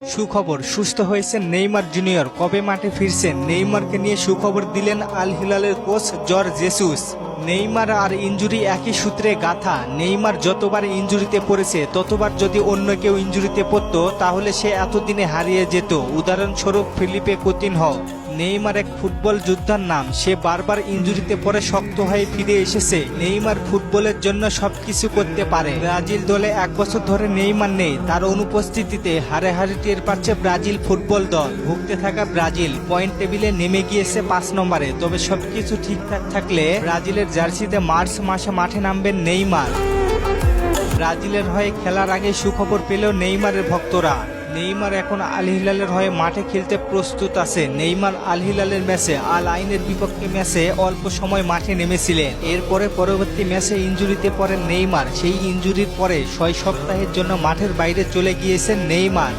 সুখবর, সুস্থ হয়েছেন নেইমার জুনিয়র। কবে মাঠে ফিরছেন? নেইমারকে নিয়ে সুখবর দিলেন আল হিলালের কোচ জর্জ জেসুস। নেইমার আর ইনজুরি একই সূত্রে গাঁথা। নেইমার যতবার ইনজুরিতে পড়েছে ততবার যদি অন্য কেউ ইনজুরিতে পড়তো তাহলে সে এতদিনে হারিয়ে যেত। উদাহরণস্বরূপ ফিলিপে কুতিনহো। নেইমার এক ফুটবল যোদ্ধার নাম। সে বারবার ইনজুরিতে পড়ে শক্ত হয়ে ফিরে এসেছে। নেইমার ফুটবলের জন্য সবকিছু করতে পারে। ব্রাজিল দলে 1 বছর ধরে নেইমার নেই। তার অনুপস্থিতিতে হারে হারে টের পাচ্ছে ব্রাজিল ফুটবল দল। ভুগতে থাকা ব্রাজিল পয়েন্ট টেবিলে নেমে গিয়েছে 5 নম্বরে। তবে সবকিছু ঠিকঠাক থাকলে ব্রাজিলের জার্সিতে মার্চ মাসে মাঠে নামবেন নেইমার। ব্রাজিলের হয়ে খেলার আগে সুখবর পেল নেইমারের ভক্তরা। নেইমার এখন আল হিলালের হয়ে মাঠে খেলতে প্রস্তুত আছে। নেইমার আল হিলালের ম্যাচে আল আইনের বিপক্ষে ম্যাচে অল্প সময় মাঠে নেমেছিলেন। এরপরে পরবর্তী ম্যাচে ইনজুরিতে পড়েন নেইমার। সেই ইনজুরির পরে 6 সপ্তাহের জন্য মাঠের বাইরে চলে গিয়েছেন নেইমার।